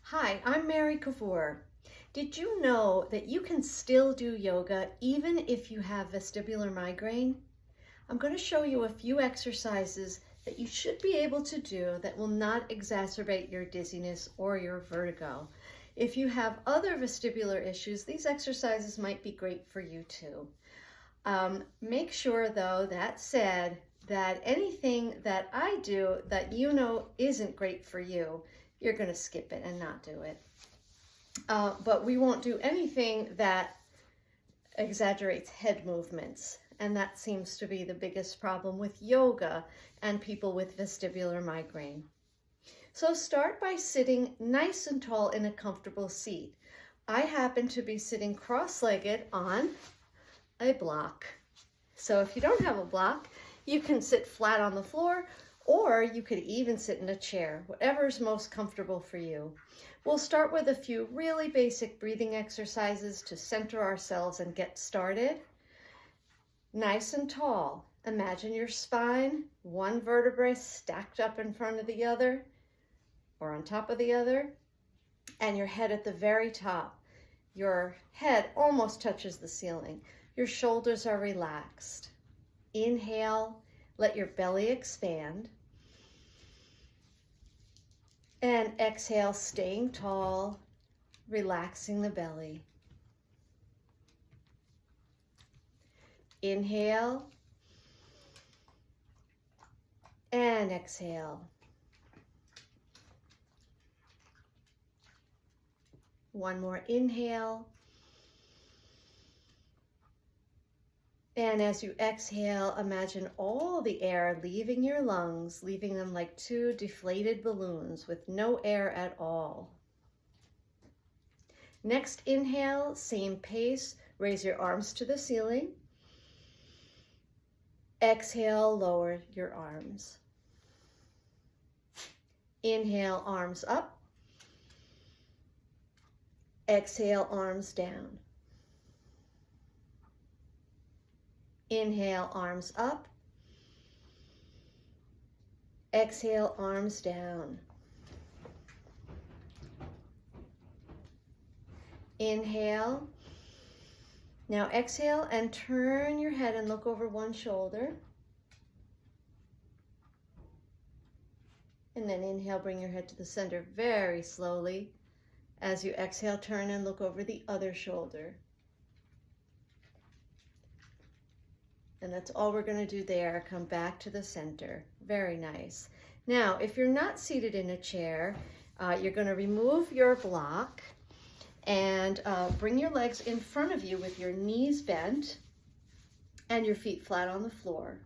Hi, I'm Mary Kavour. Did you know that you can still do yoga even if you have vestibular migraine? I'm going to show you a few exercises that you should be able to do that will not exacerbate your dizziness or your vertigo. If you have other vestibular issues, these exercises might be great for you too. Make sure though, that said, that anything that I do that you know isn't great for you, you're going to skip it and not do it. But we won't do anything that exaggerates head movements. And that seems to be the biggest problem with yoga and people with vestibular migraine. So start by sitting nice and tall in a comfortable seat. I happen to be sitting cross-legged on a block. So if you don't have a block, you can sit flat on the floor, or you could even sit in a chair, whatever's most comfortable for you. We'll start with a few really basic breathing exercises to center ourselves and get started. Nice and tall. Imagine your spine, one vertebrae stacked up in front of the other or on top of the other, and your head at the very top. Your head almost touches the ceiling. Your shoulders are relaxed. Inhale, let your belly expand. And exhale, staying tall, relaxing the belly. Inhale and exhale. One more inhale. And as you exhale, imagine all the air leaving your lungs, leaving them like two deflated balloons with no air at all. Next inhale, same pace, raise your arms to the ceiling. Exhale, lower your arms. Inhale, arms up. Exhale, arms down. Inhale, arms up. Exhale, arms down. Inhale. Now exhale and turn your head and look over one shoulder. And then inhale, bring your head to the center very slowly. As you exhale, turn and look over the other shoulder. And that's all we're going to do there. Come back to the center. Very nice. Now, if you're not seated in a chair, you're going to remove your block and bring your legs in front of you with your knees bent and your feet flat on the floor.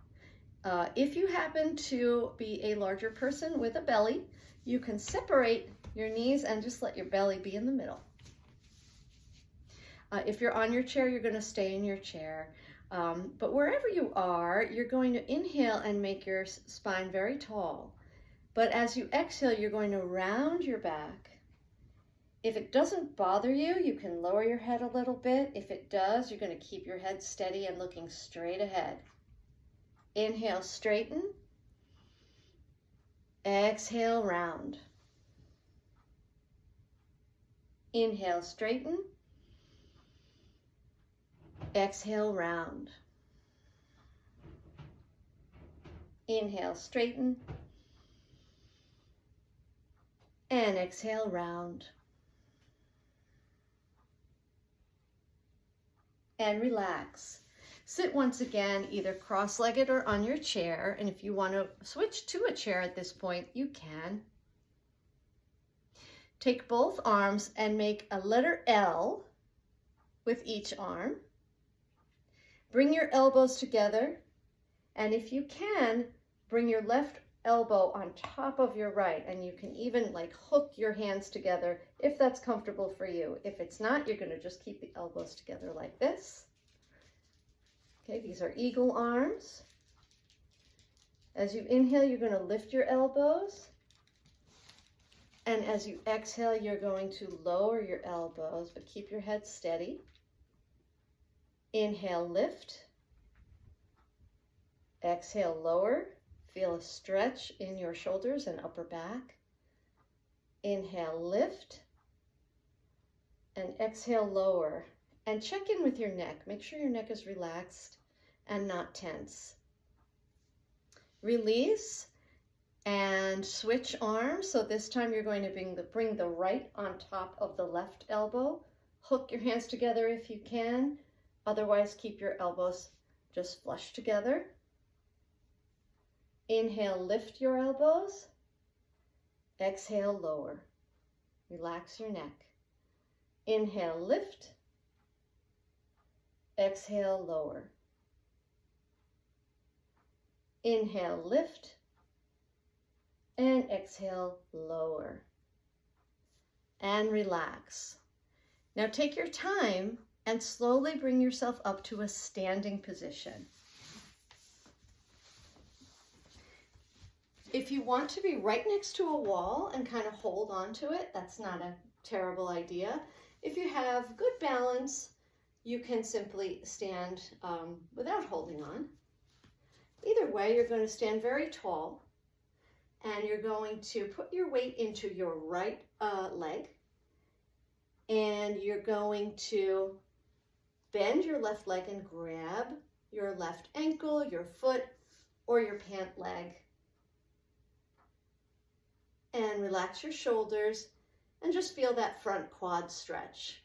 If you happen to be a larger person with a belly, you can separate your knees and just let your belly be in the middle. If you're on your chair, you're going to stay in your chair. But wherever you are, you're going to inhale and make your spine very tall. But as you exhale, you're going to round your back. If it doesn't bother you, you can lower your head a little bit. If it does, you're going to keep your head steady and looking straight ahead. Inhale, straighten. Exhale, round. Inhale, straighten. Exhale, round. Inhale, straighten. And exhale, round. And relax. Sit once again, either cross-legged or on your chair. And if you want to switch to a chair at this point, you can. Take both arms and make a letter L with each arm. Bring your elbows together, and if you can, bring your left elbow on top of your right, and you can even like hook your hands together if that's comfortable for you. If it's not, you're going to just keep the elbows together like this. Okay, these are eagle arms. As you inhale, you're going to lift your elbows, and as you exhale, you're going to lower your elbows, but keep your head steady. Inhale, lift. Exhale, lower. Feel a stretch in your shoulders and upper back. Inhale, lift. And exhale, lower. And check in with your neck. Make sure your neck is relaxed and not tense. Release and switch arms. So this time you're going to bring the right on top of the left elbow. Hook your hands together if you can. Otherwise, keep your elbows just flush together. Inhale, lift your elbows. Exhale, lower. Relax your neck. Inhale, lift. Exhale, lower. Inhale, lift. And exhale, lower. And relax. Now take your time and slowly bring yourself up to a standing position. If you want to be right next to a wall and kind of hold on to it, that's not a terrible idea. If you have good balance, you can simply stand without holding on. Either way, you're going to stand very tall, and you're going to put your weight into your right leg, and you're going to bend your left leg and grab your left ankle, your foot, or your pant leg. And relax your shoulders and just feel that front quad stretch.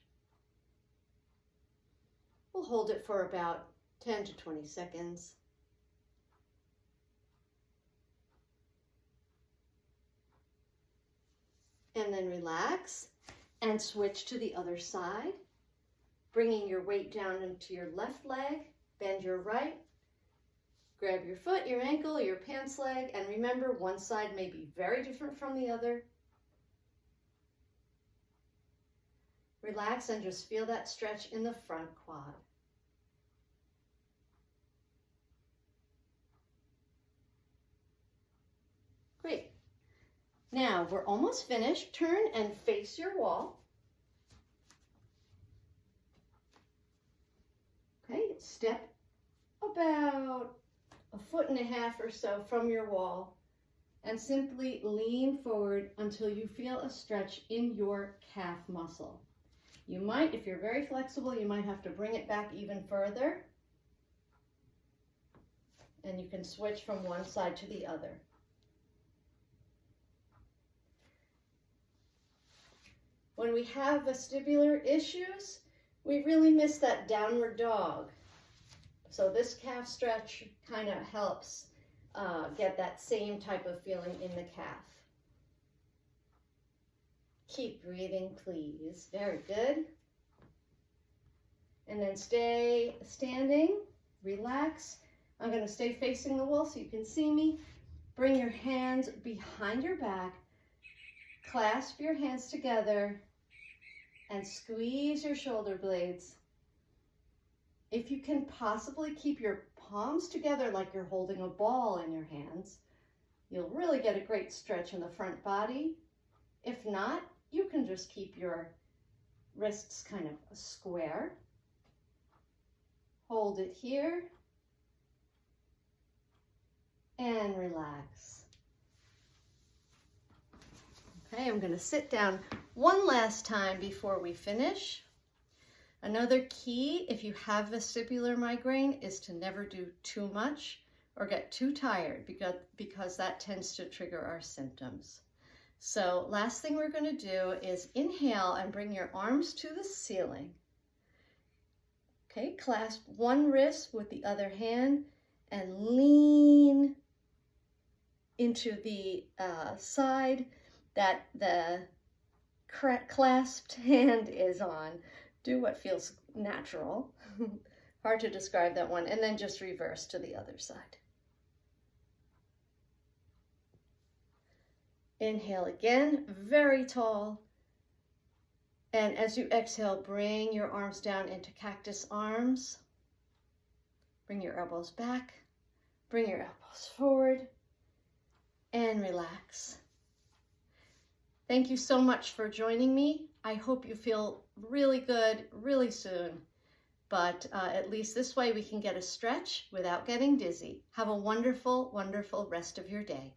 We'll hold it for about 10 to 20 seconds. And then relax and switch to the other side, bringing your weight down into your left leg, bend your right, grab your foot, your ankle, your pants leg, and remember, one side may be very different from the other. Relax and just feel that stretch in the front quad. Great. Now we're almost finished. Turn and face your wall. Okay, step about 1.5 feet or so from your wall and simply lean forward until you feel a stretch in your calf muscle. You might, if you're very flexible, you might have to bring it back even further. And you can switch from one side to the other. When we have vestibular issues, we really miss that downward dog. So this calf stretch kind of helps get that same type of feeling in the calf. Keep breathing, please. Very good. And then stay standing, relax. I'm going to stay facing the wall so you can see me. Bring your hands behind your back. Clasp your hands together and squeeze your shoulder blades. If you can possibly keep your palms together like you're holding a ball in your hands, you'll really get a great stretch in the front body. If not, you can just keep your wrists kind of square. Hold it here and relax. Okay, I'm going to sit down one last time before we finish. Another key, if you have vestibular migraine, is to never do too much or get too tired because that tends to trigger our symptoms. So last thing we're going to do is inhale and bring your arms to the ceiling. Okay, clasp one wrist with the other hand and lean into the side that the clasped hand is on. Do what feels natural. Hard to describe that one. And then just reverse to the other side. Inhale again, very tall. And as you exhale, bring your arms down into cactus arms. Bring your elbows back. Bring your elbows forward. And relax. Thank you so much for joining me. I hope you feel really good really soon. But at least this way we can get a stretch without getting dizzy. Have a wonderful, wonderful rest of your day.